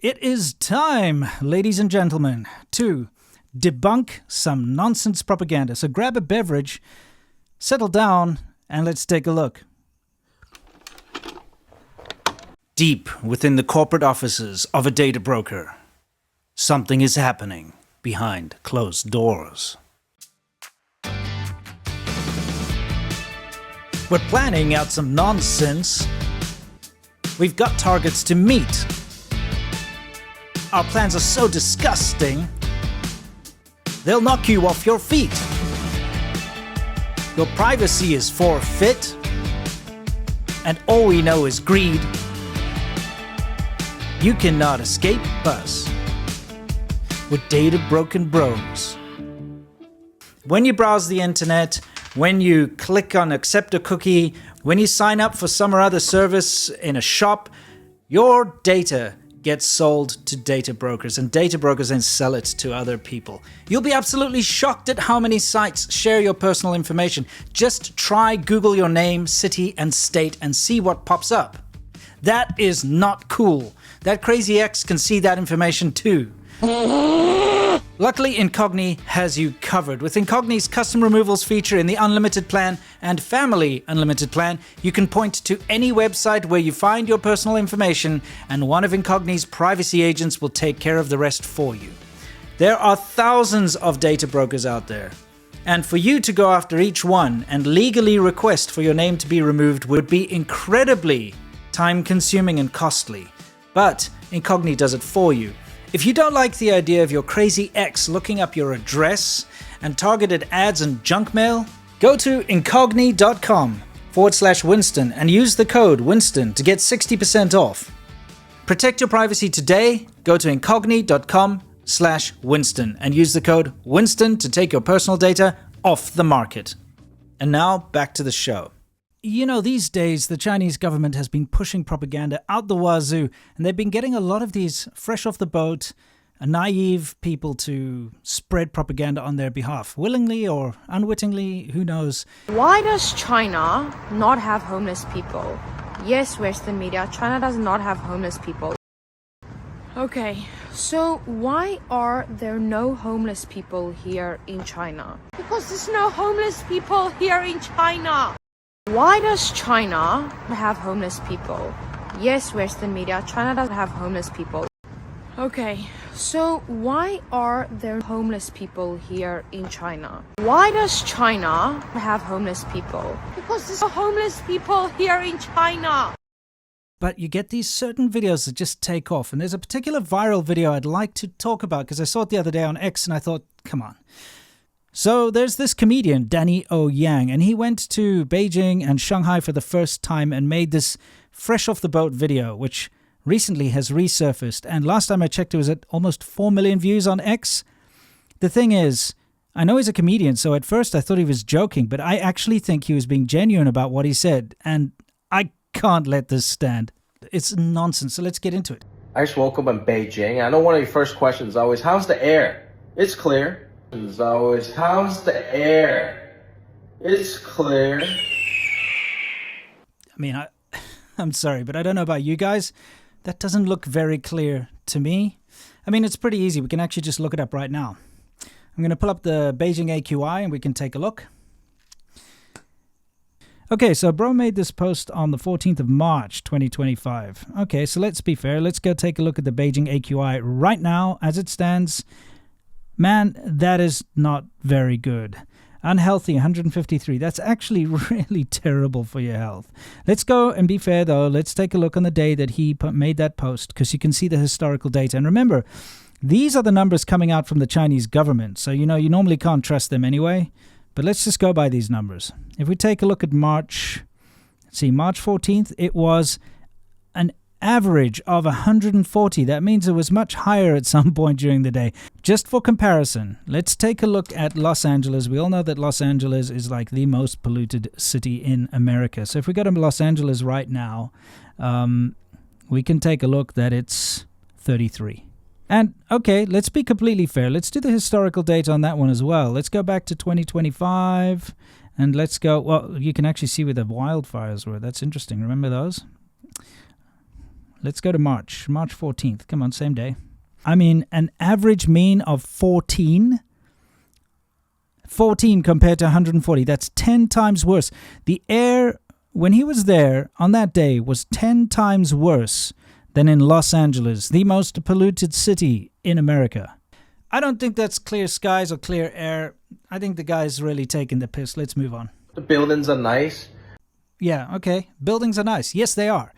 It is time, ladies and gentlemen, to debunk some nonsense propaganda. So grab a beverage, settle down, and let's take a look. Deep within the corporate offices of a data broker, something is happening behind closed doors. We're planning out some nonsense. We've got targets to meet. Our plans are so disgusting, they'll knock you off your feet. Your privacy is forfeit, and all we know is greed. You cannot escape us with data broken bros. When you browse the internet, when you click on accept a cookie, when you sign up for some or other service in a shop, your data gets sold to data brokers, and data brokers then sell it to other people. You'll be absolutely shocked at how many sites share your personal information. Just try Google your name, city, and state and see what pops up. That is not cool. That crazy ex can see that information too. Luckily, Incogni has you covered. With Incogni's custom removals feature in the Unlimited plan and Family Unlimited plan, you can point to any website where you find your personal information, and one of Incogni's privacy agents will take care of the rest for you. There are thousands of data brokers out there, and for you to go after each one and legally request for your name to be removed would be incredibly time-consuming and costly. But Incogni does it for you. If you don't like the idea of your crazy ex looking up your address and targeted ads and junk mail, go to incogni.com/Winston and use the code Winston to get 60% off. Protect your privacy today. Go to incogni.com/Winston and use the code Winston to take your personal data off the market. And now back to the show. You know, these days, the Chinese government has been pushing propaganda out the wazoo, and they've been getting a lot of these fresh off the boat, naive people to spread propaganda on their behalf, willingly or unwittingly, who knows. Why does China not have homeless people? Yes, Western media, China does not have homeless people. Okay, so why are there no homeless people here in China? Because there's no homeless people here in China. Why does China have homeless people? Yes, Western media, China doesn't have homeless people. Okay, so why are there homeless people here in China? Why does China have homeless people? Because there's no homeless people here in China. But you get these certain videos that just take off, and there's a particular viral video I'd like to talk about because I saw it the other day on X and I thought, come on. So there's this comedian, Danny O. Yang, and he went to Beijing and Shanghai for the first time and made this fresh off the boat video, which recently has resurfaced. And last time I checked, it was at almost 4 million views on X. The thing is, I know he's a comedian, so at first I thought he was joking, but I actually think he was being genuine about what he said. And I can't let this stand. It's nonsense, so let's get into it. I just woke up in Beijing. I know one of your first questions is always, how's the air? It's clear. Is always, how's the air? It's clear. I mean, I'm sorry, but I don't know about you guys. That doesn't look very clear to me. I mean, it's pretty easy. We can actually just look it up right now. I'm going to pull up the Beijing AQI and we can take a look. Okay, so bro made this post on the 14th of March, 2025. Okay, so let's be fair. Let's go take a look at the Beijing AQI right now as it stands. Man, that is not very good. Unhealthy, 153. That's actually really terrible for your health. Let's go and be fair, though. Let's take a look on the day that he made that post, because you can see the historical data. And remember, these are the numbers coming out from the Chinese government. So, you know, you normally can't trust them anyway. But let's just go by these numbers. If we take a look at March 14th, it was an average of 140. That means it was much higher at some point during the day. Just for comparison, let's take a look at Los Angeles. We all know that Los Angeles is like the most polluted city in America. So if we go to Los Angeles right now, we can take a look that it's 33. And okay, let's be completely fair. Let's do the historical data on that one as well. Let's go back to 2025 and let's go, well, you can actually see where the wildfires were. That's interesting. Remember those? Let's go to March 14th. Come on, same day. I mean, an average mean of 14 compared to 140. That's 10 times worse. The air, when he was there on that day, was 10 times worse than in Los Angeles, the most polluted city in America. I don't think that's clear skies or clear air. I think the guy's really taking the piss. Let's move on. The buildings are nice. Yeah, okay. Buildings are nice. Yes, they are.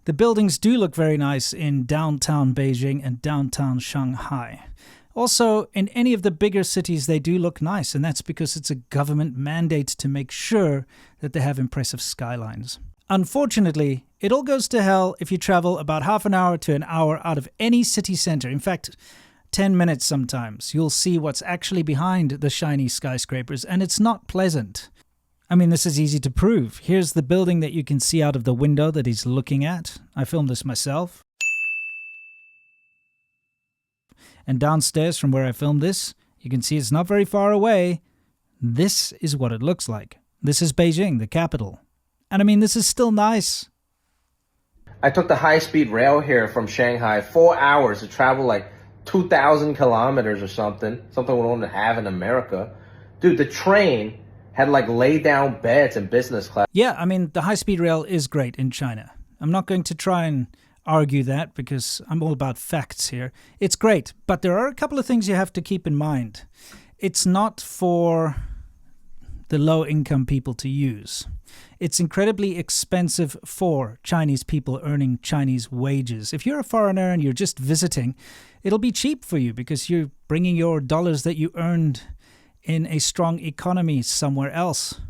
The buildings do look very nice in downtown Beijing and downtown Shanghai. Also, in any of the bigger cities, they do look nice, and that's because it's a government mandate to make sure that they have impressive skylines. Unfortunately, it all goes to hell if you travel about half an hour to an hour out of any city center. In fact, 10 minutes sometimes. You'll see what's actually behind the shiny skyscrapers, and it's not pleasant. I mean, this is easy to prove. Here's the building that you can see out of the window that he's looking at. I filmed this myself. And downstairs from where I filmed this, you can see it's not very far away. This is what it looks like. This is Beijing, the capital. And I mean, this is still nice. I took the high-speed rail here from Shanghai, 4 hours to travel like 2,000 kilometers or something we don't have in America. Dude, the train had like lay-down beds in business class. Yeah, I mean, the high-speed rail is great in China. I'm not going to try and argue that because I'm all about facts here. It's great, but there are a couple of things you have to keep in mind. It's not for the low-income people to use. It's incredibly expensive for Chinese people earning Chinese wages. If you're a foreigner and you're just visiting, it'll be cheap for you because you're bringing your dollars that you earned in a strong economy somewhere else.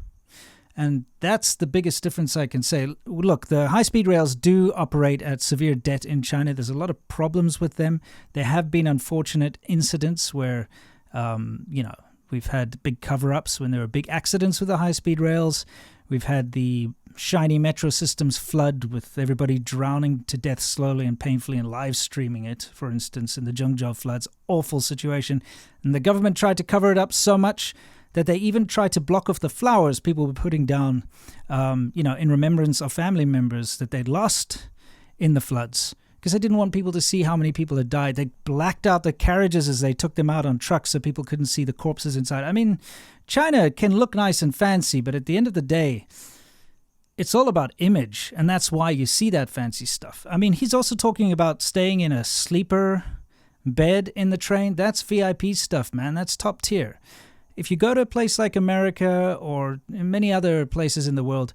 And that's the biggest difference I can say. Look, the high-speed rails do operate at severe debt in China. There's a lot of problems with them. There have been unfortunate incidents where, we've had big cover-ups when there were big accidents with the high-speed rails. We've had the shiny metro systems flood with everybody drowning to death slowly and painfully and live streaming it, for instance, in the Zhengzhou floods. Awful situation. And the government tried to cover it up so much that they even tried to block off the flowers people were putting down, in remembrance of family members that they'd lost in the floods, because they didn't want people to see how many people had died. They blacked out the carriages as they took them out on trucks so people couldn't see the corpses inside. I mean, China can look nice and fancy, but at the end of the day, it's all about image, and that's why you see that fancy stuff. I mean, he's also talking about staying in a sleeper bed in the train. That's VIP stuff, man. That's top tier. If you go to a place like America or in many other places in the world,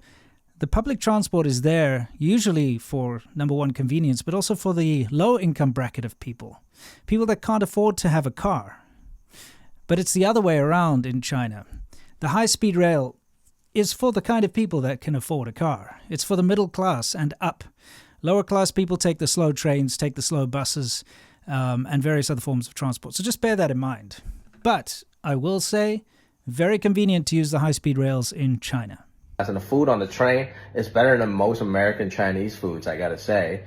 the public transport is there usually for, number one, convenience, but also for the low-income bracket of people that can't afford to have a car. But it's the other way around in China. The high-speed rail is for the kind of people that can afford a car. It's for the middle class and up. Lower class people take the slow trains, take the slow buses, and various other forms of transport. So just bear that in mind. But I will say, very convenient to use the high-speed rails in China. And the food on the train is better than most American Chinese foods, I gotta say.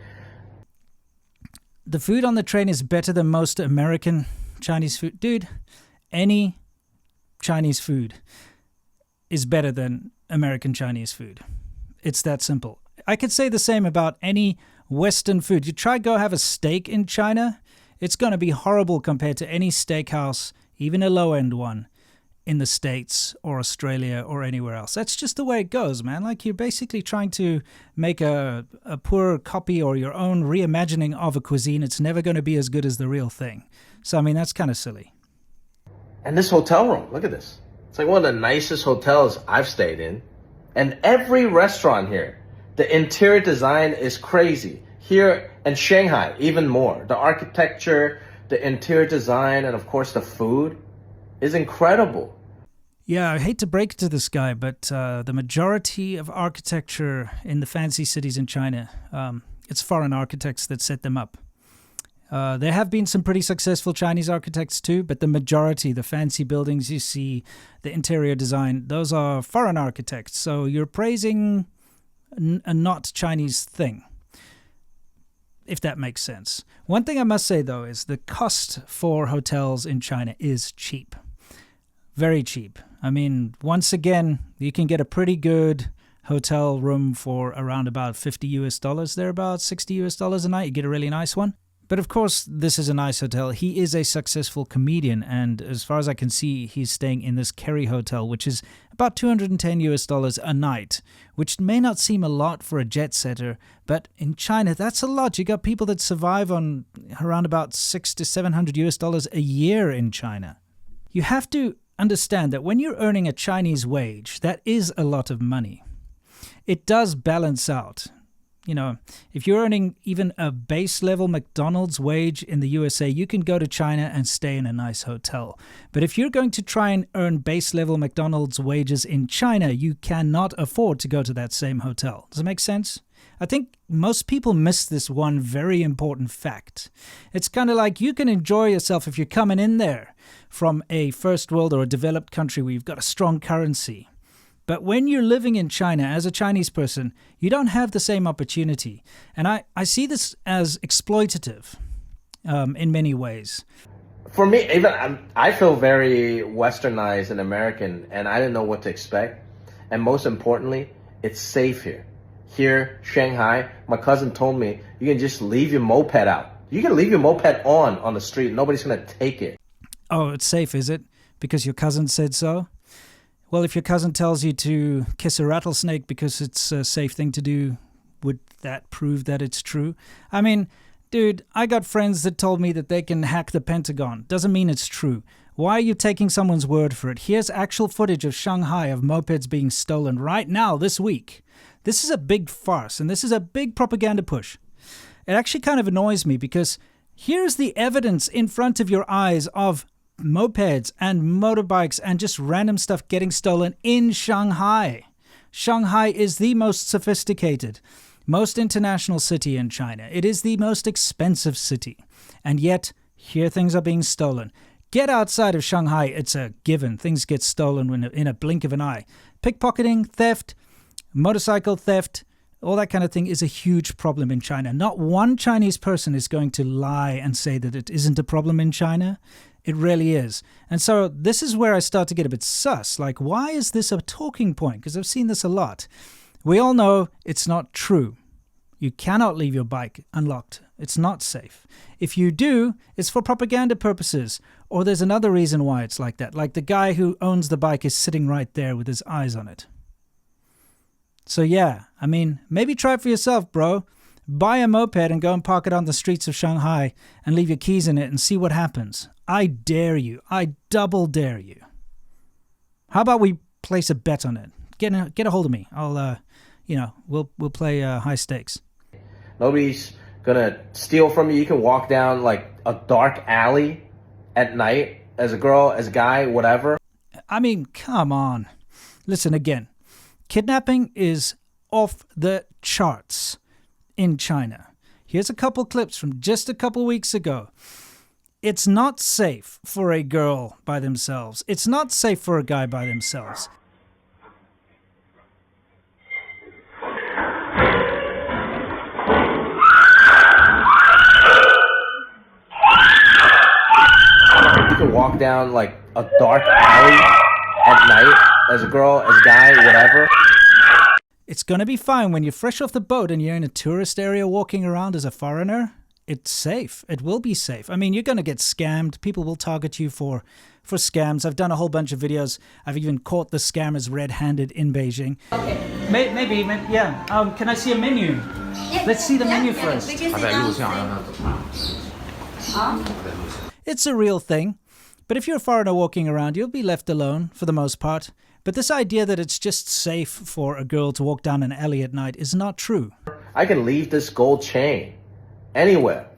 The food on the train is better than most American Chinese food. Dude, any Chinese food is better than American Chinese food. It's that simple. I could say the same about any Western food. You try go have a steak in China, it's going to be horrible compared to any steakhouse, even a low-end one, in the States or Australia or anywhere else. That's just the way it goes, man. Like, you're basically trying to make a poor copy or your own reimagining of a cuisine. It's never going to be as good as the real thing. So, I mean, that's kind of silly. And this hotel room, look at this. It's like one of the nicest hotels I've stayed in. And every restaurant here, the interior design is crazy. Here in Shanghai, even more. The architecture, the interior design, and of course the food is incredible. Yeah, I hate to break it to this guy, but the majority of architecture in the fancy cities in China, it's foreign architects that set them up. There have been some pretty successful Chinese architects too, but the majority, the fancy buildings you see, the interior design, those are foreign architects. So you're praising a not Chinese thing, if that makes sense. One thing I must say, though, is the cost for hotels in China is cheap. Very cheap. I mean, once again, you can get a pretty good hotel room for around about $50 there, about $60 a night. You get a really nice one. But of course, this is a nice hotel. He is a successful comedian, and as far as I can see, he's staying in this Kerry Hotel, which is about $210 a night, which may not seem a lot for a jet setter, but in China, that's a lot. You got people that survive on around about $600 to $700 a year in China. You have to understand that when you're earning a Chinese wage, that is a lot of money. It does balance out. You know, if you're earning even a base level McDonald's wage in the USA, you can go to China and stay in a nice hotel. But if you're going to try and earn base level McDonald's wages in China, you cannot afford to go to that same hotel. Does it make sense? I think most people miss this one very important fact. It's kind of like you can enjoy yourself if you're coming in there from a first world or a developed country where you've got a strong currency. But when you're living in China as a Chinese person, you don't have the same opportunity. And I see this as exploitative in many ways. For me, even I feel very westernized and American, and I didn't know what to expect. And most importantly, it's safe here. Here, Shanghai, my cousin told me, you can just leave your moped out. You can leave your moped on the street. Nobody's going to take it. Oh, it's safe, is it? Because your cousin said so? Well, if your cousin tells you to kiss a rattlesnake because it's a safe thing to do, would that prove that it's true? I mean, dude, I got friends that told me that they can hack the Pentagon. Doesn't mean it's true. Why are you taking someone's word for it? Here's actual footage of Shanghai of mopeds being stolen right now, this week. This is a big farce, and this is a big propaganda push. It actually kind of annoys me because here's the evidence in front of your eyes of mopeds and motorbikes and just random stuff getting stolen in Shanghai. Shanghai is the most sophisticated, most international city in China. It is the most expensive city. And yet, here things are being stolen. Get outside of Shanghai, it's a given. Things get stolen in a blink of an eye. Pickpocketing, theft, motorcycle theft, all that kind of thing is a huge problem in China. Not one Chinese person is going to lie and say that it isn't a problem in China. It really is. And so this is where I start to get a bit sus. Like, why is this a talking point? Because I've seen this a lot. We all know it's not true. You cannot leave your bike unlocked. It's not safe. If you do, it's for propaganda purposes. Or there's another reason why it's like that. Like the guy who owns the bike is sitting right there with his eyes on it. So yeah, I mean, maybe try it for yourself, bro. Buy a moped and go and park it on the streets of Shanghai and leave your keys in it and see what happens. I dare you. I double dare you. How about we place a bet on it? Get a hold of me. I'll, we'll play high stakes. Nobody's gonna steal from you. You can walk down like a dark alley at night as a girl, as a guy, whatever. I mean, come on. Listen again. Kidnapping is off the charts in China. Here's a couple clips from just a couple weeks ago. It's not safe for a girl by themselves. It's not safe for a guy by themselves. You can walk down like a dark alley at night as a girl, as a guy, whatever. It's going to be fine when you're fresh off the boat and you're in a tourist area walking around as a foreigner. It's safe. It will be safe. I mean, you're going to get scammed. People will target you for scams. I've done a whole bunch of videos. I've even caught the scammers red-handed in Beijing. Okay. Maybe, yeah. Can I see a menu? Let's see the menu first. It's a real thing. But if you're a foreigner walking around, you'll be left alone for the most part. But this idea that it's just safe for a girl to walk down an alley at night is not true. I can leave this gold chain anywhere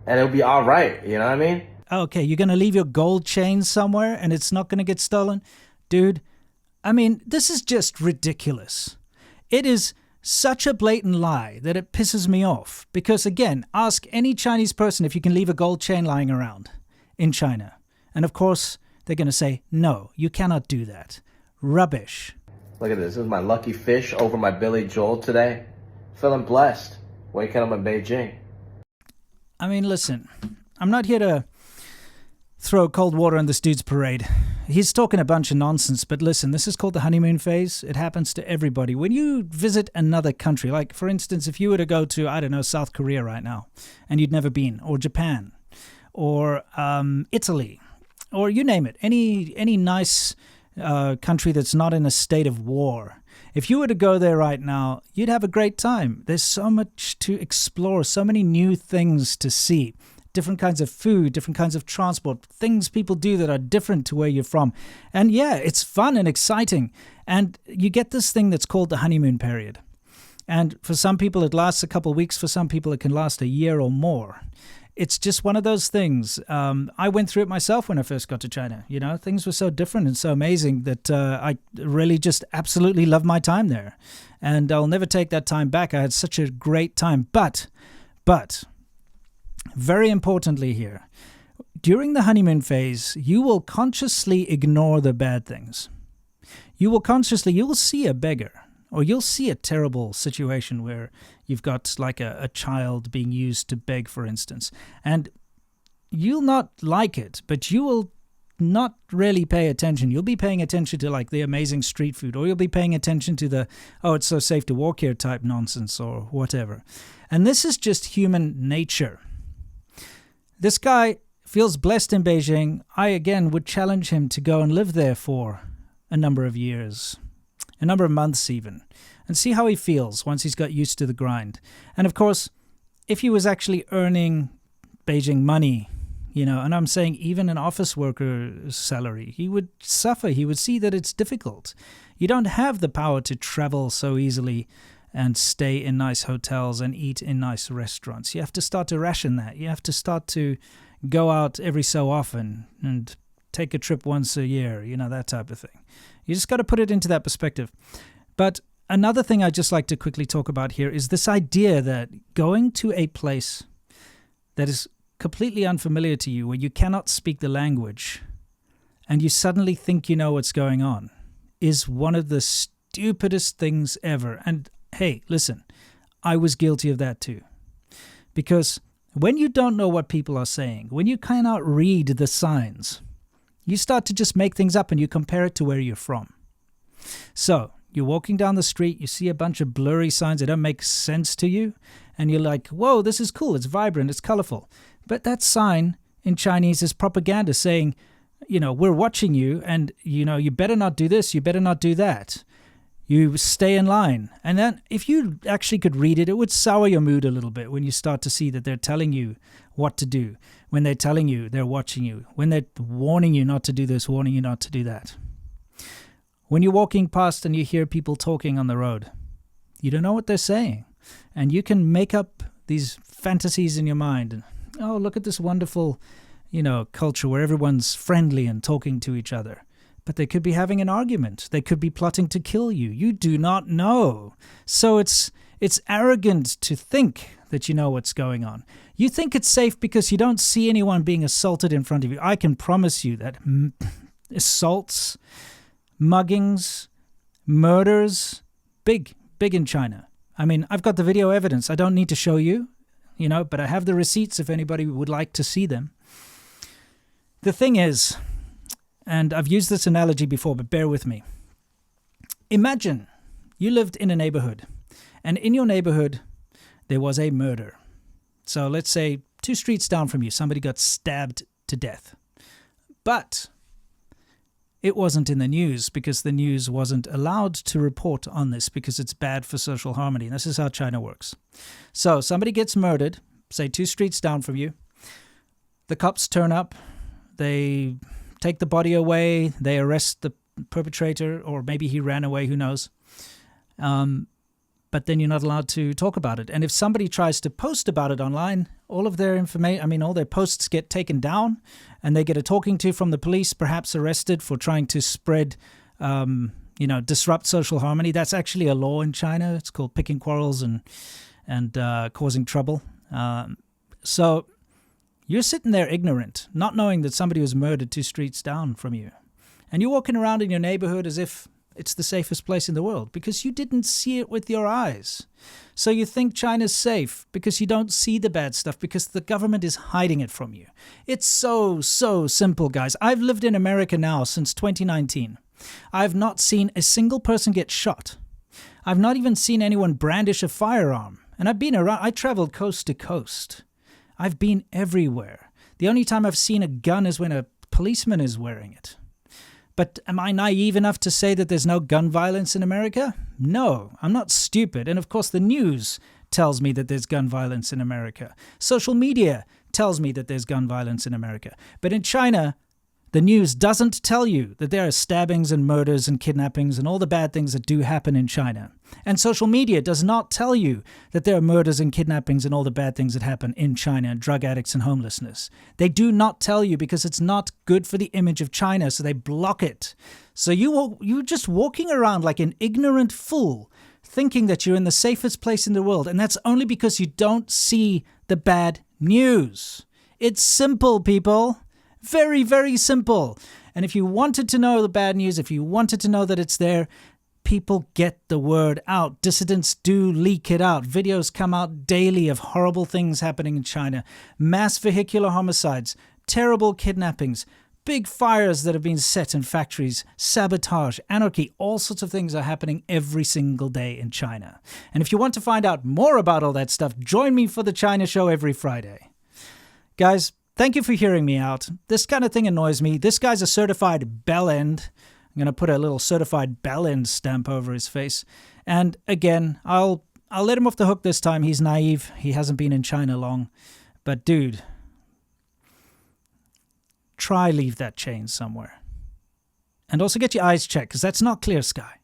and it'll be all right. You know what I mean? Okay, you're going to leave your gold chain somewhere and it's not going to get stolen? Dude, I mean, this is just ridiculous. It is such a blatant lie that it pisses me off. Because again, ask any Chinese person if you can leave a gold chain lying around in China. And of course, they're going to say, no, you cannot do that. Rubbish. Look at this. This is my lucky fish over my Billy Joel today. Feeling blessed. Waking up in Beijing. I mean, listen, I'm not here to throw cold water on this dude's parade. he's talking a bunch of nonsense, but listen, this is called the honeymoon phase. It happens to everybody. When you visit another country, like for instance, if you were to go to, I don't know, South Korea right now, and you'd never been, or Japan, or Italy, or you name it, any nice country that's not in a state of war. If you were to go there right now, you'd have a great time. There's so much to explore, so many new things to see. Different kinds of food, different kinds of transport, things people do that are different to where you're from. And yeah, it's fun and exciting. And you get this thing that's called the honeymoon period. And for some people, it lasts a couple of weeks. For some people, it can last a year or more. It's just one of those things. I went through it myself when I first got to China. You know, things were so different and so amazing that I really just absolutely loved my time there. And I'll never take that time back. I had such a great time. But, very importantly here, during the honeymoon phase, you will consciously ignore the bad things. You will see a beggar, or you'll see a terrible situation where you've got like a child being used to beg, for instance, and you'll not like it, but you will not really pay attention. You'll be paying attention to like the amazing street food, or you'll be paying attention to the, oh, it's so safe to walk here type nonsense or whatever. And this is just human nature. This guy feels blessed in Beijing. I, again, would challenge him to go and live there for a number of years, a number of months even, and see how he feels once he's got used to the grind. And of course, if he was actually earning Beijing money, you know, and I'm saying even an office worker's salary, he would suffer. He would see that it's difficult. You don't have the power to travel so easily and stay in nice hotels and eat in nice restaurants. You have to start to ration that. You have to start to go out every so often and take a trip once a year, you know, that type of thing. You just got to put it into that perspective. But another thing I'd just like to quickly talk about here is this idea that going to a place that is completely unfamiliar to you, where you cannot speak the language, and you suddenly think you know what's going on, is one of the stupidest things ever. And hey, listen, I was guilty of that too. Because when you don't know what people are saying, when you cannot read the signs, you start to just make things up and you compare it to where you're from. So you're walking down the street, you see a bunch of blurry signs that don't make sense to you, and you're like, whoa, this is cool, it's vibrant, it's colorful. But that sign in Chinese is propaganda saying, you know, we're watching you, and, you know, you better not do this, you better not do that. You stay in line. And then if you actually could read it, it would sour your mood a little bit when you start to see that they're telling you what to do, when they're telling you they're watching you, when they're warning you not to do this, warning you not to do that. When you're walking past and you hear people talking on the road, you don't know what they're saying. And you can make up these fantasies in your mind. And, oh, look at this wonderful, you know, culture where everyone's friendly and talking to each other. But they could be having an argument. They could be plotting to kill you. You do not know. So it's arrogant to think that you know what's going on. You think it's safe because you don't see anyone being assaulted in front of you. I can promise you that assaults, muggings, murders, big in China. I mean, I've got the video evidence. I don't need to show you, you know, but I have the receipts if anybody would like to see them. The thing is, and I've used this analogy before, but bear with me. Imagine you lived in a neighborhood, and in your neighborhood, there was a murder. So let's say 2 streets down from you, somebody got stabbed to death. But it wasn't in the news because the news wasn't allowed to report on this because it's bad for social harmony. And this is how China works. So somebody gets murdered, say 2 streets down from you. The cops turn up. They take the body away, they arrest the perpetrator, or maybe he ran away, who knows. But then you're not allowed to talk about it. And if somebody tries to post about it online, all of their information, all their posts get taken down, and they get a talking to from the police, perhaps arrested for trying to spread, disrupt social harmony. That's actually a law in China. It's called picking quarrels and causing trouble. So you're sitting there ignorant, not knowing that somebody was murdered 2 streets down from you. And you're walking around in your neighborhood as if it's the safest place in the world because you didn't see it with your eyes. So you think China's safe because you don't see the bad stuff because the government is hiding it from you. It's so simple, guys. I've lived in America now since 2019. I've not seen a single person get shot. I've not even seen anyone brandish a firearm. And I've been around, I traveled coast to coast. I've been everywhere. The only time I've seen a gun is when a policeman is wearing it. But am I naive enough to say that there's no gun violence in America? No, I'm not stupid. And of course, the news tells me that there's gun violence in America. Social media tells me that there's gun violence in America. But in China, the news doesn't tell you that there are stabbings and murders and kidnappings and all the bad things that do happen in China. And social media does not tell you that there are murders and kidnappings and all the bad things that happen in China, and drug addicts and homelessness. They do not tell you because it's not good for the image of China, so they block it. So you're just walking around like an ignorant fool, thinking that you're in the safest place in the world, and that's only because you don't see the bad news. It's simple, people. Very, very simple. And if you wanted to know the bad news, if you wanted to know that it's there, people get the word out. Dissidents do leak it out. Videos come out daily of horrible things happening in China. Mass vehicular homicides, terrible kidnappings, big fires that have been set in factories, sabotage, anarchy, all sorts of things are happening every single day in China. And if you want to find out more about all that stuff, join me for the China Show every Friday. Guys, thank you for hearing me out. This kind of thing annoys me. This guy's a certified bellend. I'm going to put a little certified bellend stamp over his face. And again, I'll let him off the hook this time. He's naive. He hasn't been in China long. But dude, try leave that chain somewhere. And also get your eyes checked, because that's not clear sky.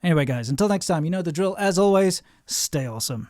Anyway, guys, until next time, you know the drill. As always, stay awesome.